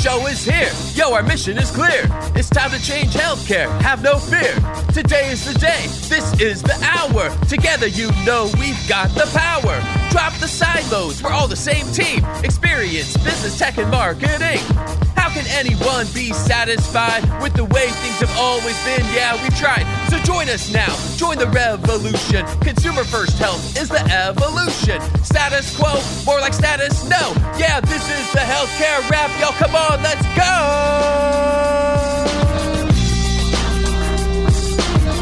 show is here. Yo, our mission is clear. It's time to change healthcare. Have no fear. Today is the day. This is the hour. Together, you know we've got the power. Drop the silos. We're all the same team. Experience, business, tech, and marketing. How can anyone be satisfied with the way things have always been? Yeah, we've tried. So join us now. Join the revolution. Consumer first health is the evolution. Status quo, more like status no. Yeah, this is the healthcare rap. Yo, come on, let's go.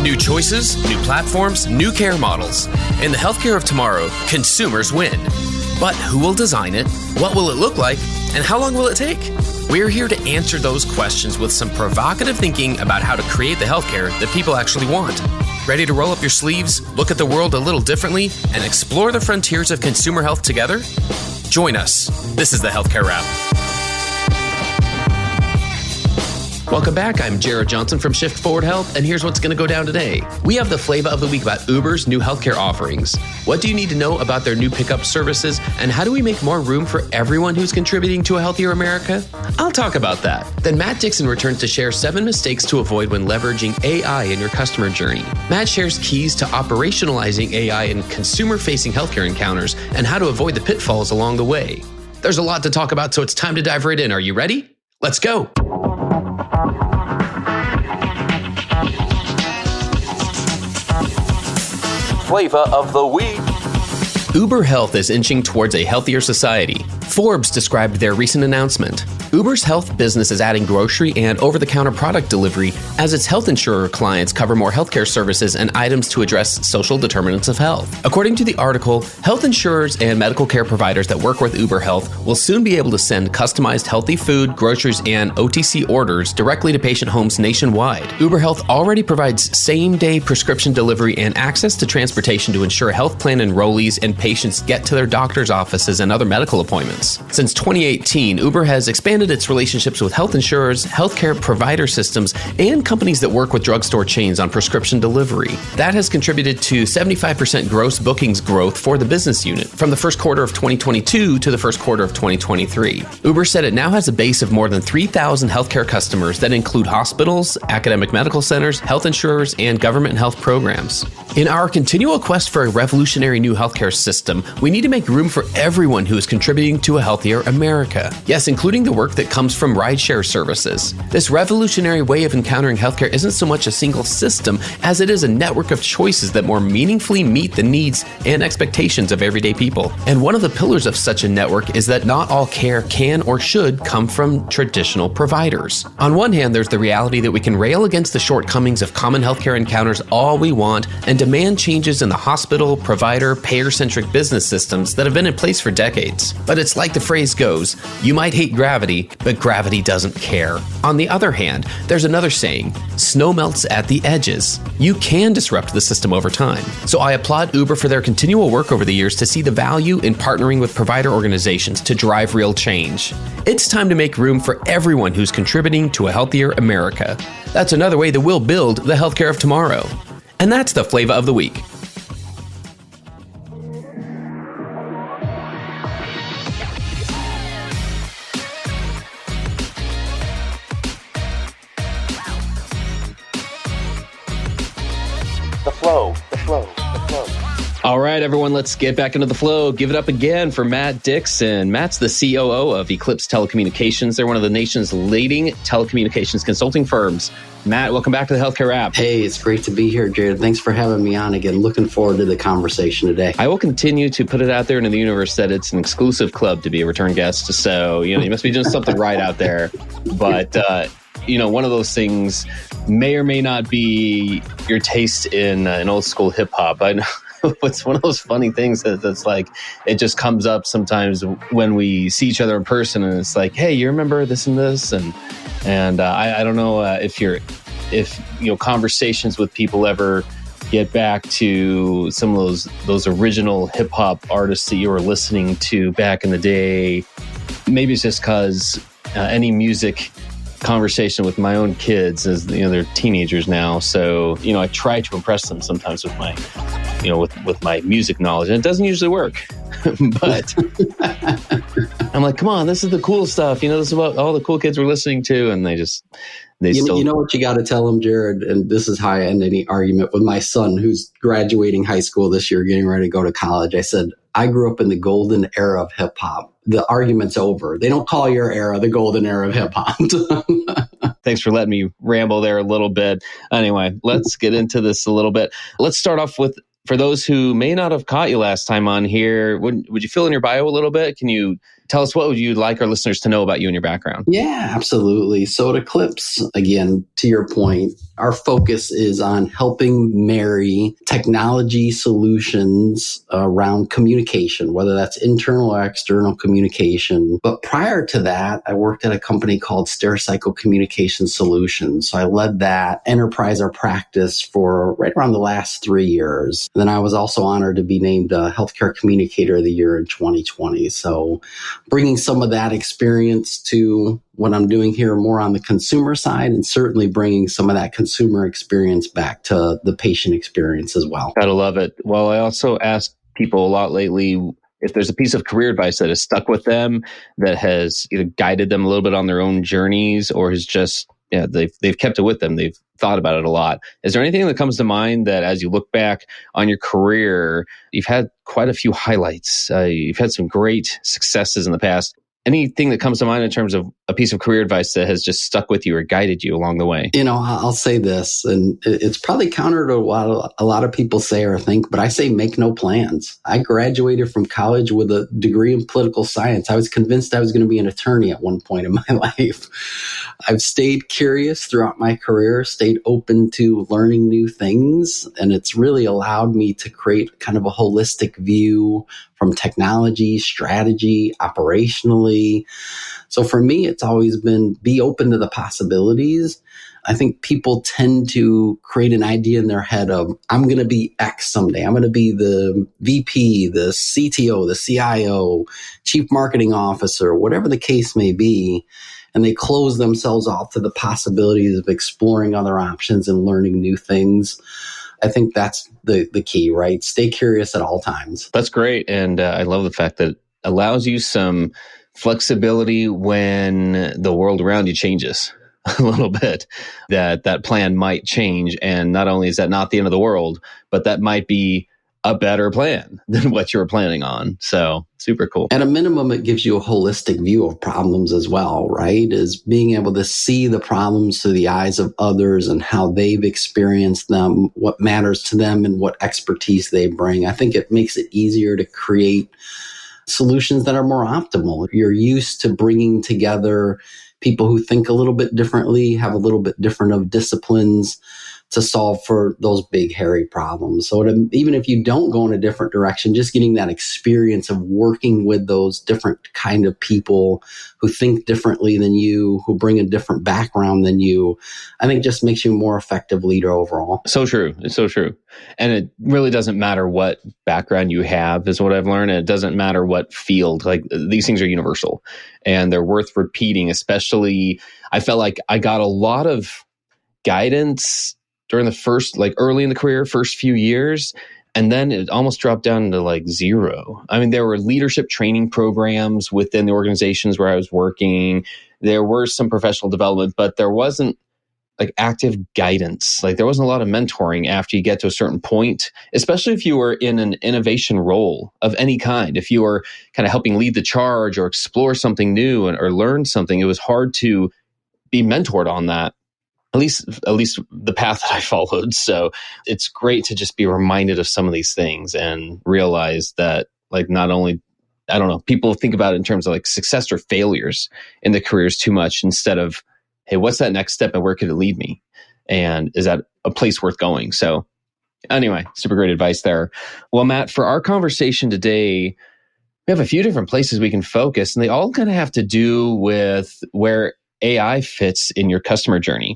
New choices, new platforms, new care models. In the healthcare of tomorrow, consumers win. But who will design it? What will it look like? And how long will it take? We're here to answer those questions with some provocative thinking about how to create the healthcare that people actually want. Ready to roll up your sleeves, look at the world a little differently, and explore the frontiers of consumer health together? Join us. This is the Healthcare Wrap. Welcome back. I'm Jared Johnson from Shift Forward Health, and here's what's going to go down today. We have the flavor of the week about Uber's new healthcare offerings. What do you need to know about their new pickup services, and how do we make more room for everyone who's contributing to a healthier America? I'll talk about that. Then Matt Dixon returns to share 7 mistakes to avoid when leveraging AI in your customer journey. Matt shares keys to operationalizing AI in consumer-facing healthcare encounters and how to avoid the pitfalls along the way. There's a lot to talk about, so it's time to dive right in. Are you ready? Let's go. Flavor of the week. Uber Health is inching towards a healthier society. Forbes described their recent announcement. Uber's health business is adding grocery and over-the-counter product delivery as its health insurer clients cover more healthcare services and items to address social determinants of health. According to the article, health insurers and medical care providers that work with Uber Health will soon be able to send customized healthy food, groceries, and OTC orders directly to patient homes nationwide. Uber Health already provides same-day prescription delivery and access to transportation to ensure health plan enrollees and patients get to their doctor's offices and other medical appointments. Since 2018, Uber has expanded its relationships with health insurers, healthcare provider systems, and companies that work with drugstore chains on prescription delivery. That has contributed to 75% gross bookings growth for the business unit from the first quarter of 2022 to the first quarter of 2023. Uber said it now has a base of more than 3,000 healthcare customers that include hospitals, academic medical centers, health insurers, and government health programs. In our continual quest for a revolutionary new healthcare system, we need to make room for everyone who is contributing to a healthier America. Yes, including the work that comes from rideshare services. This revolutionary way of encountering healthcare isn't so much a single system as it is a network of choices that more meaningfully meet the needs and expectations of everyday people. And one of the pillars of such a network is that not all care can or should come from traditional providers. On one hand, there's the reality that we can rail against the shortcomings of common healthcare encounters all we want and demand changes in the hospital, provider, payer-centric business systems that have been in place for decades. But it's like the phrase goes, you might hate gravity, but gravity doesn't care. On the other hand, there's another saying, snow melts at the edges. You can disrupt the system over time. So I applaud Uber for their continual work over the years to see the value in partnering with provider organizations to drive real change. It's time to make room for everyone who's contributing to a healthier America. That's another way that we'll build the healthcare of tomorrow. And that's the flavor of the week. The flow. All right, everyone, let's get back into the flow. Give it up again for Matt Dixon. Matt's the COO of Eclipse Telecommunications. They're one of the nation's leading telecommunications consulting firms. Matt, welcome back to the Healthcare Wrap. Hey, it's great to be here, Jared. Thanks for having me on again. Looking forward to the conversation today. I will continue to put it out there into the universe that it's an exclusive club to be a return guest. So, you must be doing something right out there. But, one of those things may or may not be your taste in old school hip hop. I know. It's one of those funny things that's like, it just comes up sometimes when we see each other in person and it's like, hey, you remember this and this? And I don't know if conversations with people ever get back to some of those original hip hop artists that you were listening to back in the day. Maybe it's just because any music conversation with my own kids, as they're teenagers now. So, I try to impress them sometimes with my with my music knowledge, and it doesn't usually work. But I'm like, come on, this is the cool stuff. This is what all the cool kids were listening to, and they still. You know what you got to tell them, Jared, and this is how I end any argument with my son who's graduating high school this year, getting ready to go to college. I said, I grew up in the golden era of hip hop. The argument's over. They don't call your era the golden era of hip hop. Thanks for letting me ramble there a little bit. Anyway, let's get into this a little bit. Let's start off with, for those who may not have caught you last time on here, would you fill in your bio a little bit? Can you tell us what would you like our listeners to know about you and your background? Yeah, absolutely. So at Eclipse, again, to your point, our focus is on helping marry technology solutions around communication, whether that's internal or external communication. But prior to that, I worked at a company called Stericycle Communication Solutions. So I led that enterprise or practice for right around the last 3 years. And then I was also honored to be named Healthcare Communicator of the Year in 2020. So bringing some of that experience to what I'm doing here more on the consumer side, and certainly bringing some of that consumer experience back to the patient experience as well. Gotta love it. Well, I also ask people a lot lately if there's a piece of career advice that has stuck with them, that has either guided them a little bit on their own journeys, or has just, they've kept it with them. They've thought about it a lot. Is there anything that comes to mind that as you look back on your career, you've had quite a few highlights, you've had some great successes in the past? Anything that comes to mind in terms of a piece of career advice that has just stuck with you or guided you along the way? I'll say this, and it's probably counter to what a lot of people say or think, but I say make no plans. I graduated from college with a degree in political science. I was convinced I was going to be an attorney at one point in my life. I've stayed curious throughout my career, stayed open to learning new things, and it's really allowed me to create kind of a holistic view from technology, strategy, operationally. So for me, it's always been be open to the possibilities. I think people tend to create an idea in their head of, I'm going to be X someday. I'm going to be the VP, the CTO, the CIO, Chief Marketing Officer, whatever the case may be. And they close themselves off to the possibilities of exploring other options and learning new things. I think that's the key, right? Stay curious at all times. That's great. And I love the fact that it allows you some flexibility when the world around you changes a little bit, that plan might change. And not only is that not the end of the world, but that might be a better plan than what you were planning on. So super cool. At a minimum, it gives you a holistic view of problems as well, right? Is being able to see the problems through the eyes of others and how they've experienced them, what matters to them and what expertise they bring. I think it makes it easier to create solutions that are more optimal. You're used to bringing together people who think a little bit differently, have a little bit different of disciplines to solve for those big, hairy problems. So even if you don't go in a different direction, just getting that experience of working with those different kind of people who think differently than you, who bring a different background than you, I think just makes you a more effective leader overall. So true. It's so true. And it really doesn't matter what background you have, is what I've learned. And it doesn't matter what field. Like, these things are universal and they're worth repeating. Especially, I felt like I got a lot of guidance during the first, early in the career, first few years. And then it almost dropped down to zero. I mean, there were leadership training programs within the organizations where I was working. There were some professional development, but there wasn't active guidance. There wasn't a lot of mentoring after you get to a certain point, especially if you were in an innovation role of any kind. If you were kind of helping lead the charge or explore something new or learn something, it was hard to be mentored on that. At least the path that I followed. So it's great to just be reminded of some of these things and realize that not only, I don't know, people think about it in terms of success or failures in the careers too much, instead of, hey, what's that next step and where could it lead me? And is that a place worth going? So anyway, super great advice there. Well, Matt, for our conversation today, we have a few different places we can focus, and they all kind of have to do with where AI fits in your customer journey.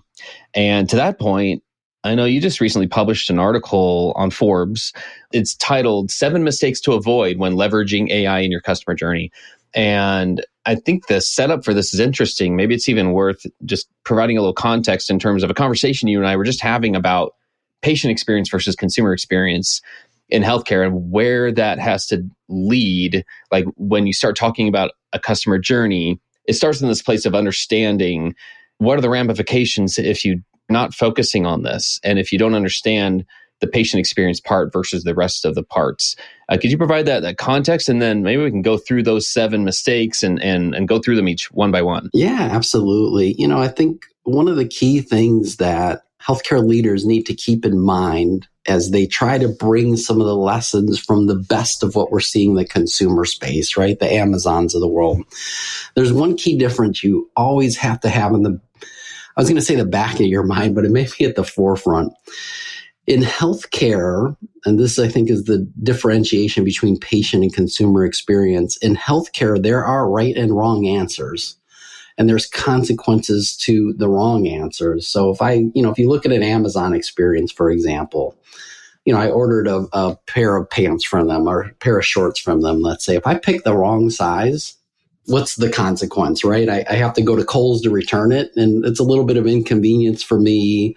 And to that point, I know you just recently published an article on Forbes. It's titled 7 Mistakes to Avoid When Leveraging AI in Your Customer Journey. And I think the setup for this is interesting. Maybe it's even worth just providing a little context in terms of a conversation you and I were just having about patient experience versus consumer experience. in healthcare and where that has to lead. Like when you start talking about a customer journey, it starts in this place of understanding what are the ramifications if you're not focusing on this and if you don't understand the patient experience part versus the rest of the parts. Could you provide that context? And then maybe we can go through those 7 mistakes and go through them each one by one. Yeah, absolutely. I think one of the key things that healthcare leaders need to keep in mind as they try to bring some of the lessons from the best of what we're seeing in the consumer space, right? The Amazons of the world. There's one key difference you always have to have I was going to say the back of your mind, but it may be at the forefront. In healthcare, and this I think is the differentiation between patient and consumer experience, in healthcare, there are right and wrong answers. And there's consequences to the wrong answers. So if you look at an Amazon experience, for example, I ordered a pair of pants from them or a pair of shorts from them, let's say. If I pick the wrong size, what's the consequence, right? I have to go to Kohl's to return it, and it's a little bit of inconvenience for me,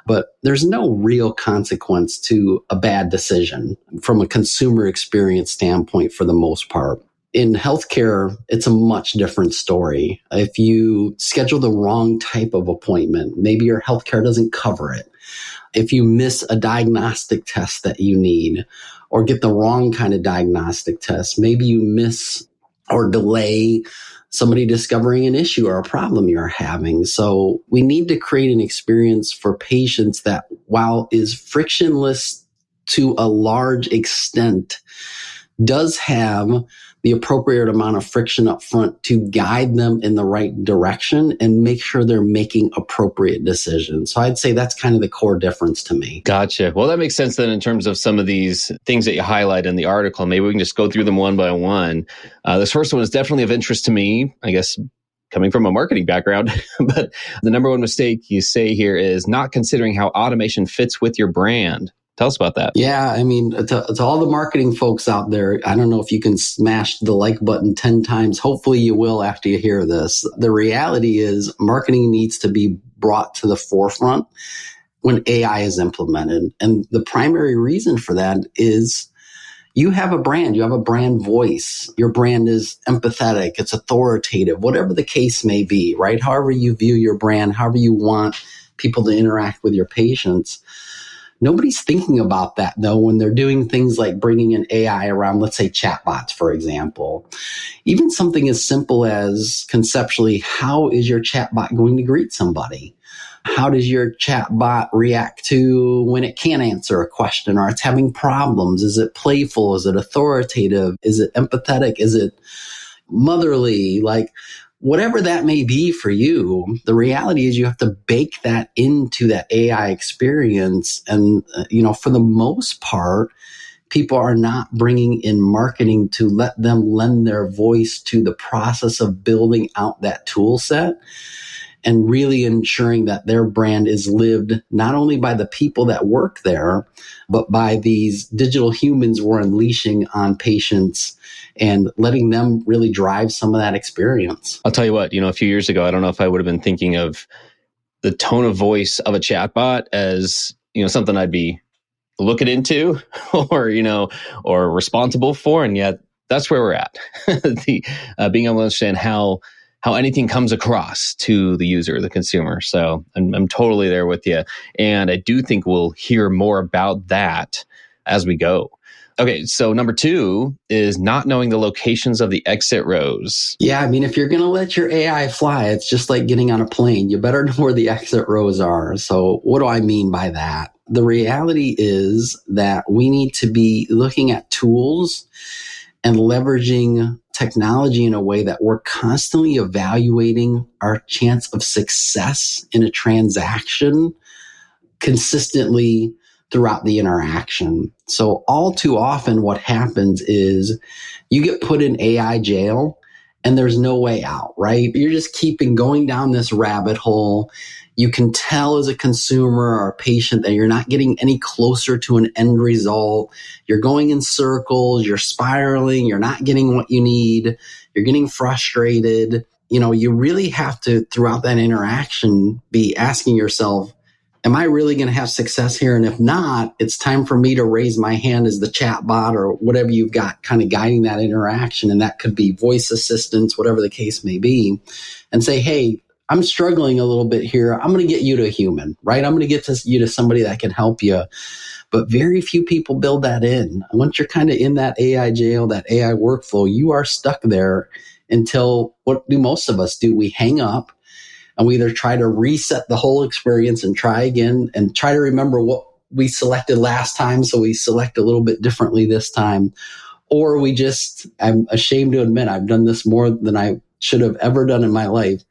but there's no real consequence to a bad decision from a consumer experience standpoint for the most part. In healthcare, it's a much different story. If you schedule the wrong type of appointment, maybe your healthcare doesn't cover it. If you miss a diagnostic test that you need or get the wrong kind of diagnostic test, maybe you miss or delay somebody discovering an issue or a problem you're having. So we need to create an experience for patients that, while is frictionless to a large extent, does have the appropriate amount of friction up front to guide them in the right direction and make sure they're making appropriate decisions. So I'd say that's kind of the core difference to me. Gotcha. Well, that makes sense then in terms of some of these things that you highlight in the article. Maybe we can just go through them one by one. This first one is definitely of interest to me, I guess, coming from a marketing background. But the number one mistake you say here is not considering how automation fits with your brand. Tell us about that. Yeah, I mean, to all the marketing folks out there, I don't know if you can smash the like button 10 times. Hopefully you will after you hear this. The reality is marketing needs to be brought to the forefront when AI is implemented. And the primary reason for that is you have a brand, you have a brand voice. Your brand is empathetic, it's authoritative, whatever the case may be, right? However you view your brand, however you want people to interact with your patients. Nobody's thinking about that, though, when they're doing things like bringing in AI around, let's say, chatbots, for example. Even something as simple as conceptually, how is your chatbot going to greet somebody? How does your chatbot react to when it can't answer a question or it's having problems? Is it playful? Is it authoritative? Is it empathetic? Is it motherly? Like, whatever that may be for you, the reality is you have to bake that into that AI experience. And, for the most part, people are not bringing in marketing to let them lend their voice to the process of building out that tool set and really ensuring that their brand is lived not only by the people that work there, but by these digital humans we're unleashing on patients and letting them really drive some of that experience. I'll tell you what, a few years ago, I don't know if I would have been thinking of the tone of voice of a chatbot as, something I'd be looking into or responsible for. And yet that's where we're at. Being able to understand how anything comes across to the user, the consumer. So I'm totally there with you. And I do think we'll hear more about that as we go. Okay, so number 2 is not knowing the locations of the exit rows. Yeah, I mean, if you're going to let your AI fly, it's just like getting on a plane. You better know where the exit rows are. So what do I mean by that? The reality is that we need to be looking at tools and leveraging technology in a way that we're constantly evaluating our chance of success in a transaction consistently throughout the interaction. So all too often what happens is you get put in AI jail and there's no way out, right? You're just keeping going down this rabbit hole. You can tell as a consumer or a patient that you're not getting any closer to an end result. You're going in circles, you're spiraling, you're not getting what you need, you're getting frustrated. You really have to, throughout that interaction, be asking yourself, am I really going to have success here? And if not, it's time for me to raise my hand as the chat bot or whatever you've got kind of guiding that interaction. And that could be voice assistants, whatever the case may be, and say, hey, I'm struggling a little bit here. I'm going to get you to a human, right? I'm going to get you to somebody that can help you. But very few people build that in. Once you're kind of in that AI jail, that AI workflow, you are stuck there until, what do most of us do? We hang up and we either try to reset the whole experience and try again and try to remember what we selected last time, so we select a little bit differently this time. Or we just, I'm ashamed to admit, I've done this more than I should have ever done in my life.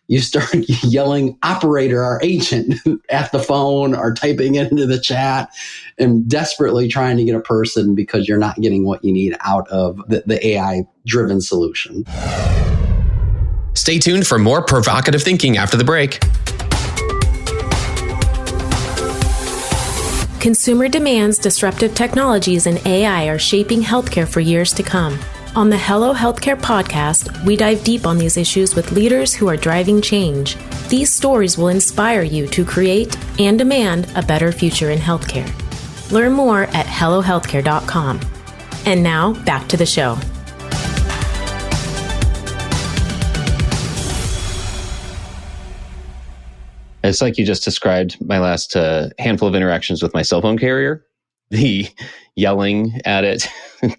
You start yelling operator or agent at the phone or typing it into the chat and desperately trying to get a person because you're not getting what you need out of the AI-driven solution. Stay tuned for more provocative thinking after the break. Consumer demands, disruptive technologies, and AI are shaping healthcare for years to come. On the Hello Healthcare podcast, we dive deep on these issues with leaders who are driving change. These stories will inspire you to create and demand a better future in healthcare. Learn more at hellohealthcare.com. And now, back to the show. It's like you just described my last handful of interactions with my cell phone carrier. The yelling at it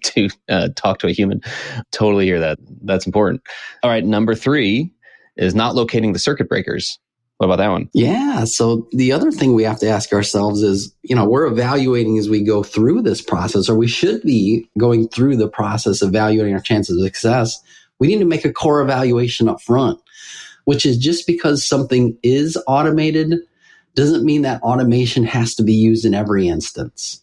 to talk to a human. Totally hear that. That's important. All right, number 3 is not locating the circuit breakers. What about that one? Yeah. So the other thing we have to ask ourselves is, we're evaluating as we go through this process, or we should be going through the process, evaluating our chances of success. We need to make a core evaluation up front, which is just because something is automated doesn't mean that automation has to be used in every instance.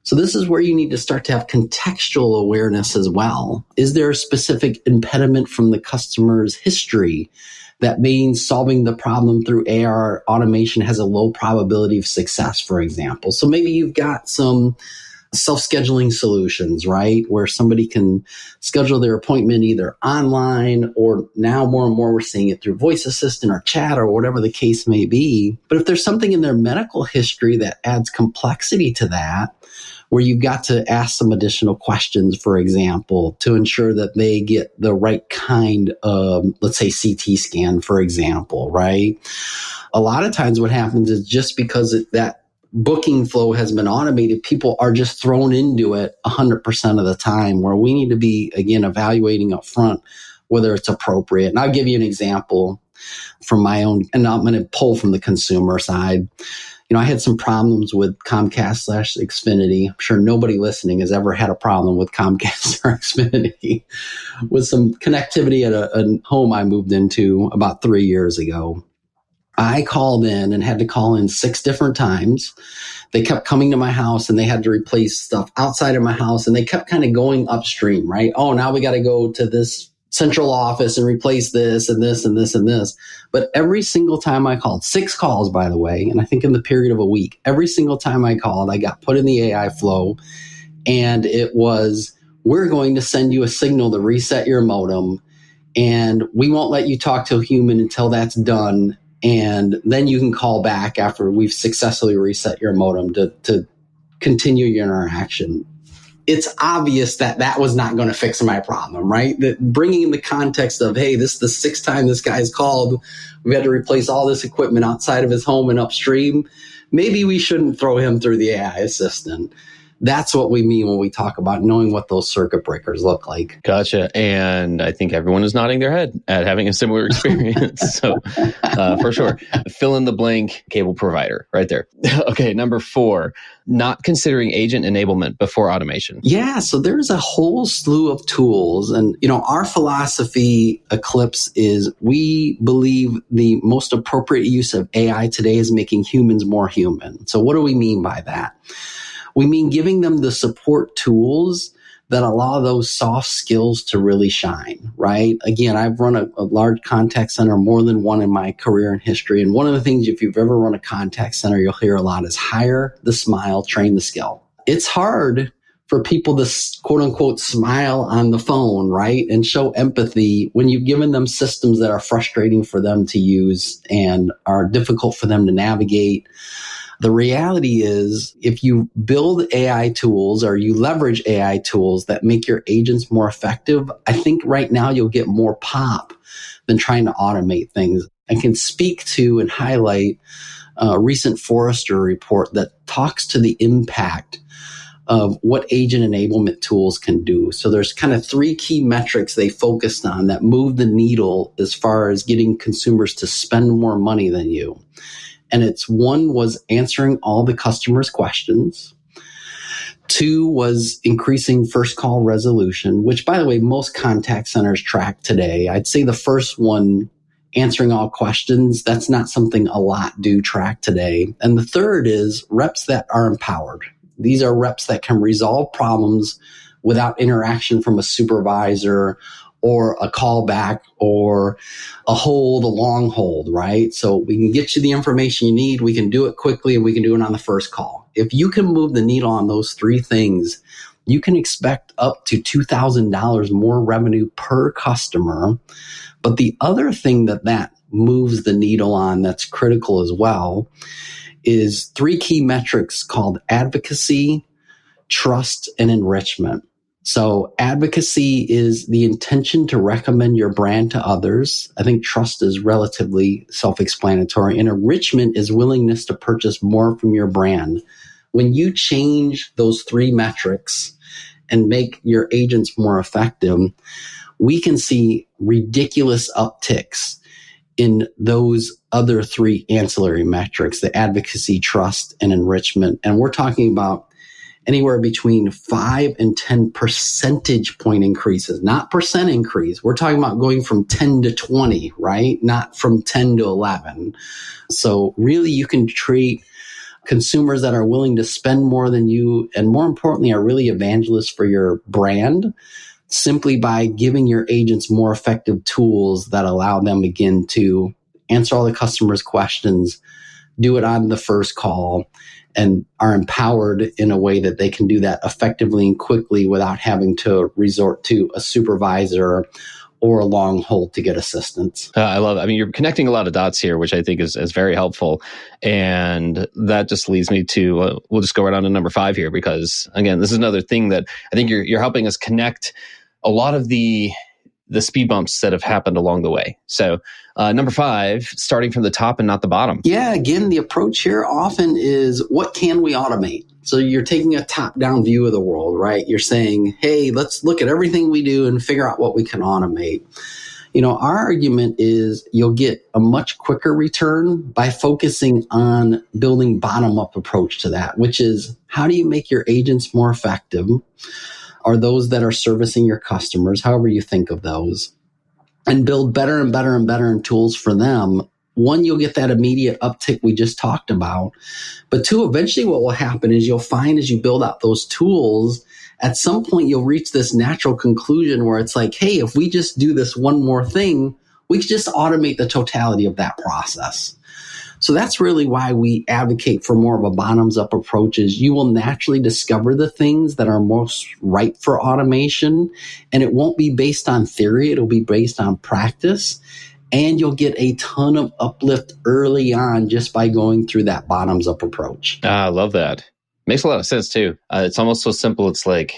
So this is where you need to start to have contextual awareness as well. Is there a specific impediment from the customer's history that means solving the problem through AR automation has a low probability of success, for example? So maybe you've got some self-scheduling solutions, right? Where somebody can schedule their appointment either online, or now more and more we're seeing it through voice assistant or chat or whatever the case may be. But if there's something in their medical history that adds complexity to that, where you've got to ask some additional questions, for example, to ensure that they get the right kind of, let's say, CT scan, for example, right? A lot of times what happens is just because that booking flow has been automated, people are just thrown into it 100% of the time, where we need to be, again, evaluating up front whether it's appropriate. And I'll give you an example from my own, and I'm going to pull from the consumer side. I had some problems with Comcast/Xfinity. I'm sure nobody listening has ever had a problem with Comcast or Xfinity, with some connectivity at a home I moved into about 3 years ago. I called in and had to call in 6 different times. They kept coming to my house and they had to replace stuff outside of my house, and they kept kind of going upstream, right? Oh, now we got to go to this central office and replace this and this and this and this. But every single time I called, 6 calls, by the way, and I think in the period of a week, every single time I called, I got put in the AI flow, and it was, we're going to send you a signal to reset your modem, and we won't let you talk to a human until that's done. And then you can call back after we've successfully reset your modem to continue your interaction. It's obvious that that was not going to fix my problem, right? That bringing in the context of, hey, this is the 6th time this guy's called. We had to replace all this equipment outside of his home and upstream. Maybe we shouldn't throw him through the AI assistant. That's what we mean when we talk about knowing what those circuit breakers look like. Gotcha. And I think everyone is nodding their head at having a similar experience. So for sure, fill in the blank cable provider right there. Okay, number 4, not considering agent enablement before automation. Yeah, so there's a whole slew of tools. And, our philosophy, Eclipse, is we believe the most appropriate use of AI today is making humans more human. So what do we mean by that? We mean giving them the support tools that allow those soft skills to really shine, right? Again, I've run a large contact center, more than one in my career and history. And one of the things, if you've ever run a contact center, you'll hear a lot is hire the smile, train the skill. It's hard for people to quote unquote smile on the phone, right? And show empathy when you've given them systems that are frustrating for them to use and are difficult for them to navigate. The reality is, if you build AI tools or you leverage AI tools that make your agents more effective, I think right now you'll get more pop than trying to automate things. I can speak to and highlight a recent Forrester report that talks to the impact of what agent enablement tools can do. So there's kind of 3 key metrics they focused on that move the needle as far as getting consumers to spend more money than you. And it's 1 was answering all the customers' questions. 2 was increasing first call resolution, which, by the way, most contact centers track today. I'd say the first one, answering all questions, that's not something a lot do track today. And the third is reps that are empowered. These are reps that can resolve problems without interaction from a supervisor or a callback or a long hold, right? So we can get you the information you need. We can do it quickly and we can do it on the first call. If you can move the needle on those 3 things, you can expect up to $2,000 more revenue per customer. But the other thing that moves the needle on that's critical as well is 3 key metrics called advocacy, trust, and enrichment. So advocacy is the intention to recommend your brand to others. I think trust is relatively self-explanatory. And enrichment is willingness to purchase more from your brand. When you change those 3 metrics and make your agents more effective, we can see ridiculous upticks in those other 3 ancillary metrics, the advocacy, trust, and enrichment. And we're talking about anywhere between 5 and 10 percentage point increases, not percent increase. We're talking about going from 10 to 20, right? Not from 10 to 11. So really you can treat consumers that are willing to spend more than you, and more importantly, are really evangelists for your brand, simply by giving your agents more effective tools that allow them, again, to answer all the customers' questions, do it on the first call, and are empowered in a way that they can do that effectively and quickly without having to resort to a supervisor or a long hold to get assistance. I love it. I mean, you're connecting a lot of dots here, which I think is very helpful. And that just leads me to, we'll just go right on to number 5 here, because again, this is another thing that I think you're helping us connect a lot of the speed bumps that have happened along the way. So number 5, starting from the top and not the bottom. Yeah, again, the approach here often is, what can we automate? So you're taking a top-down view of the world, right? You're saying, hey, let's look at everything we do and figure out what we can automate. You know, our argument is you'll get a much quicker return by focusing on building bottom-up approach to that, which is, how do you make your agents more effective? Or those that are servicing your customers, however you think of those, and build better and better and better tools for them. 1, you'll get that immediate uptick we just talked about. But 2, eventually what will happen is you'll find as you build out those tools, at some point you'll reach this natural conclusion where it's like, hey, if we just do this one more thing, we can just automate the totality of that process. So that's really why we advocate for more of a bottoms-up approach. Is you will naturally discover the things that are most ripe for automation, and it won't be based on theory. It'll be based on practice, and you'll get a ton of uplift early on just by going through that bottoms-up approach. I love that. Makes a lot of sense too. It's almost so simple. It's like,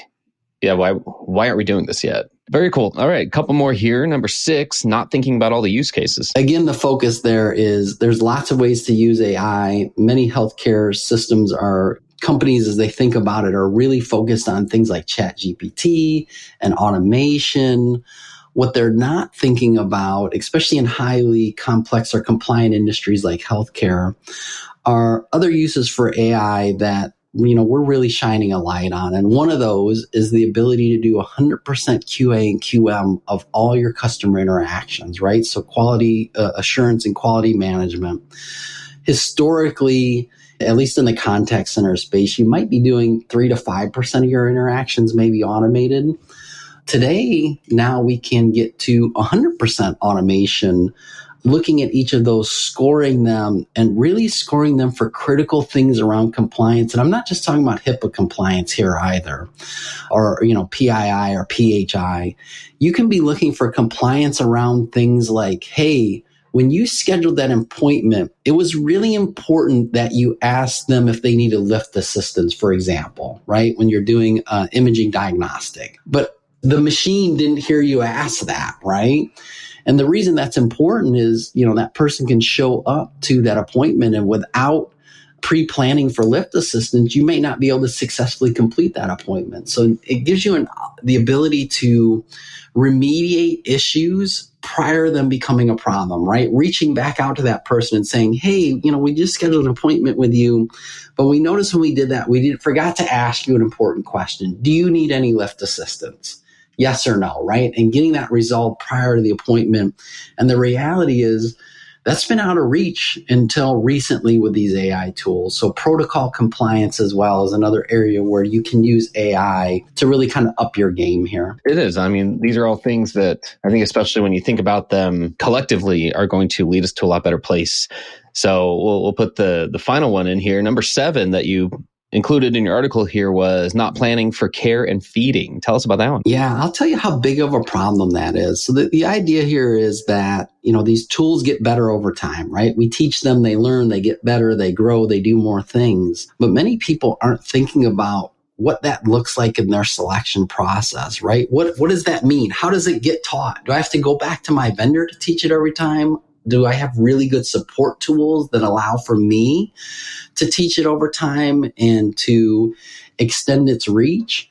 yeah, why aren't we doing this yet? Very cool. All right, a couple more here. Number 6, not thinking about all the use cases. Again, the focus there is there's lots of ways to use AI. Many healthcare systems companies, as they think about it, are really focused on things like ChatGPT and automation. What they're not thinking about, especially in highly complex or compliant industries like healthcare, are other uses for AI that we're really shining a light on. And one of those is the ability to do 100% QA and QM of all your customer interactions, right? So quality assurance and quality management. Historically, at least in the contact center space, you might be doing 3 to 5% of your interactions maybe automated. Today, now we can get to 100% automation looking at each of those, scoring them, and really scoring them for critical things around compliance. And I'm not just talking about HIPAA compliance here either, or, PII or PHI. You can be looking for compliance around things like, hey, when you scheduled that appointment, it was really important that you ask them if they need a lift assistance, for example, right? When you're doing imaging diagnostic. But the machine didn't hear you ask that, right? And the reason that's important is, that person can show up to that appointment, and without pre-planning for lift assistance, you may not be able to successfully complete that appointment. So it gives you the ability to remediate issues prior to them becoming a problem, right? Reaching back out to that person and saying, hey, we just scheduled an appointment with you, but we noticed when we did that, forgot to ask you an important question. Do you need any lift assistance? Yes or no, right? And getting that resolved prior to the appointment. And the reality is that's been out of reach until recently with these AI tools. So protocol compliance as well is another area where you can use AI to really kind of up your game here. It is. I mean, these are all things that I think, especially when you think about them collectively, are going to lead us to a lot better place. So we'll put the final one in here. Number 7 that you included in your article here was not planning for care and feeding. Tell us about that one. Yeah, I'll tell you how big of a problem that is. So the idea here is that, these tools get better over time, right? We teach them, they learn, they get better, they grow, they do more things. But many people aren't thinking about what that looks like in their selection process, right? What does that mean? How does it get taught? Do I have to go back to my vendor to teach it every time? Do I have really good support tools that allow for me to teach it over time and to extend its reach?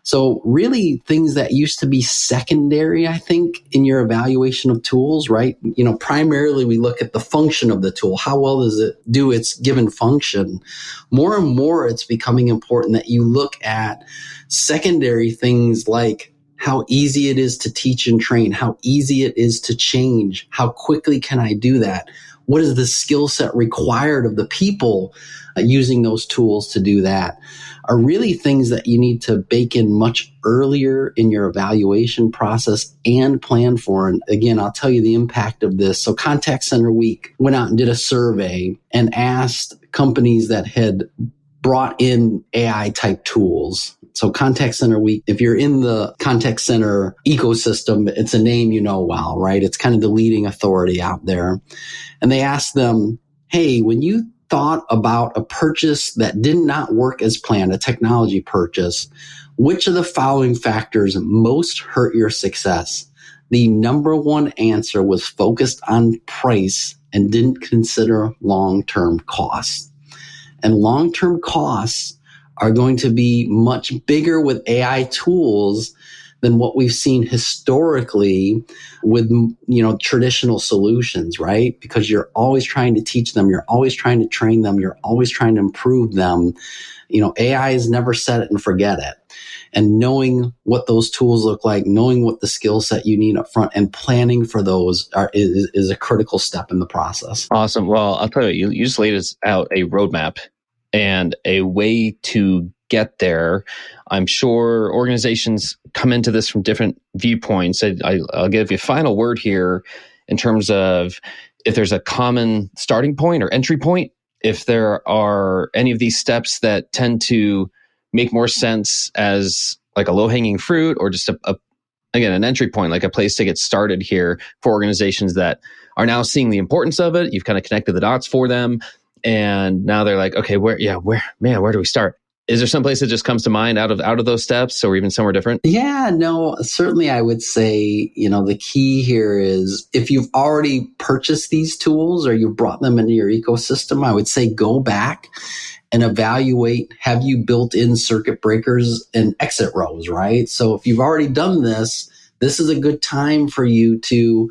So really things that used to be secondary, I think, in your evaluation of tools, right? Primarily we look at the function of the tool. How well does it do its given function? More and more it's becoming important that you look at secondary things like how easy it is to teach and train, how easy it is to change, how quickly can I do that? What is the skill set required of the people using those tools to do that? Are really things that you need to bake in much earlier in your evaluation process and plan for. And again, I'll tell you the impact of this. So Contact Center Week went out and did a survey and asked companies that had brought in AI type tools. So Contact Center Week, if you're in the contact center ecosystem, it's a name you know well, right? It's kind of the leading authority out there. And they asked them, hey, when you thought about a purchase that did not work as planned, a technology purchase, which of the following factors most hurt your success? The number one answer was focused on price and didn't consider long-term costs. And long-term costs are going to be much bigger with AI tools than what we've seen historically with, traditional solutions, right? Because you're always trying to teach them, you're always trying to train them, you're always trying to improve them. AI is never set it and forget it. And knowing what those tools look like, knowing what the skill set you need up front, and planning for those is a critical step in the process. Awesome. Well, I'll tell you, you just laid us out a roadmap and a way to get there. I'm sure organizations come into this from different viewpoints. I'll give you a final word here in terms of if there's a common starting point or entry point, if there are any of these steps that tend to make more sense as like a low-hanging fruit, or just again, an entry point, like a place to get started here for organizations that are now seeing the importance of it. You've kind of connected the dots for them. And now they're like, okay, where do we start? Is there some place that just comes to mind out of those steps, or even somewhere different? Yeah, no, certainly I would say, the key here is if you've already purchased these tools or you brought them into your ecosystem, I would say go back and evaluate, have you built in circuit breakers and exit rows, right? So if you've already done this, this is a good time for you to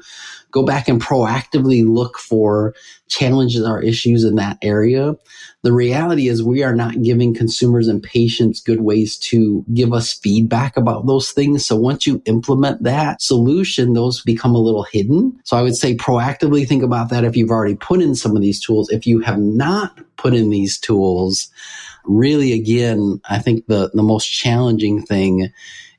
go back and proactively look for challenges or issues in that area. The reality is we are not giving consumers and patients good ways to give us feedback about those things. So once you implement that solution, those become a little hidden. So I would say proactively think about that if you've already put in some of these tools. If you have not put in these tools, really, again, I think the most challenging thing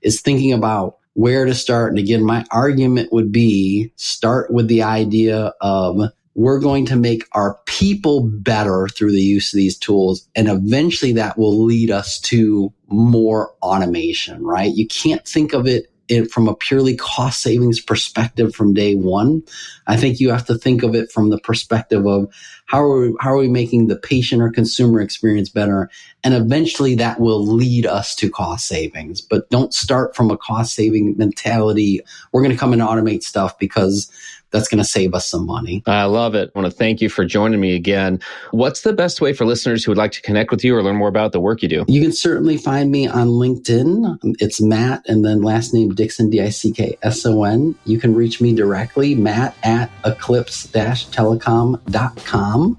is thinking about where to start. And again, my argument would be start with the idea of we're going to make our people better through the use of these tools. And eventually that will lead us to more automation, right? You can't think of it from a purely cost savings perspective from day one. I think you have to think of it from the perspective of how are we making the patient or consumer experience better? And eventually that will lead us to cost savings. But don't start from a cost saving mentality. We're going to come and automate stuff because that's going to save us some money. I love it. I want to thank you for joining me again. What's the best way for listeners who would like to connect with you or learn more about the work you do? You can certainly find me on LinkedIn. It's Matt and then last name Dickson, Dickson. You can reach me directly, matt@eclipse-telecom.com.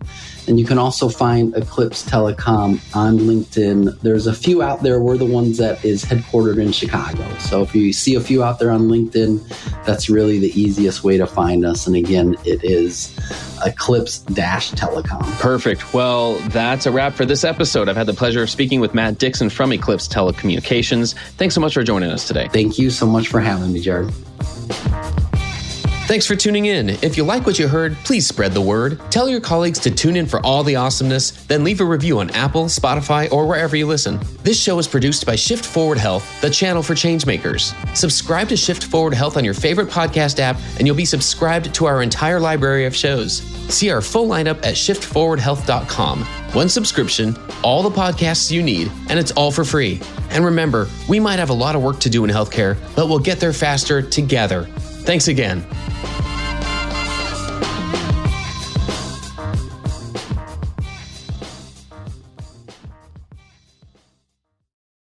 And you can also find Eclipse Telecom on LinkedIn. There's a few out there. We're the ones that is headquartered in Chicago. So if you see a few out there on LinkedIn, that's really the easiest way to find us. And again, it is Eclipse-Telecom. Perfect. Well, that's a wrap for this episode. I've had the pleasure of speaking with Matt Dickson from Eclipse Telecommunications. Thanks so much for joining us today. Thank you so much for having me, Jared. Thanks for tuning in. If you like what you heard, please spread the word. Tell your colleagues to tune in for all the awesomeness, then leave a review on Apple, Spotify, or wherever you listen. This show is produced by Shift Forward Health, the channel for changemakers. Subscribe to Shift Forward Health on your favorite podcast app, and you'll be subscribed to our entire library of shows. See our full lineup at shiftforwardhealth.com. One subscription, all the podcasts you need, and it's all for free. And remember, we might have a lot of work to do in healthcare, but we'll get there faster together. Thanks again.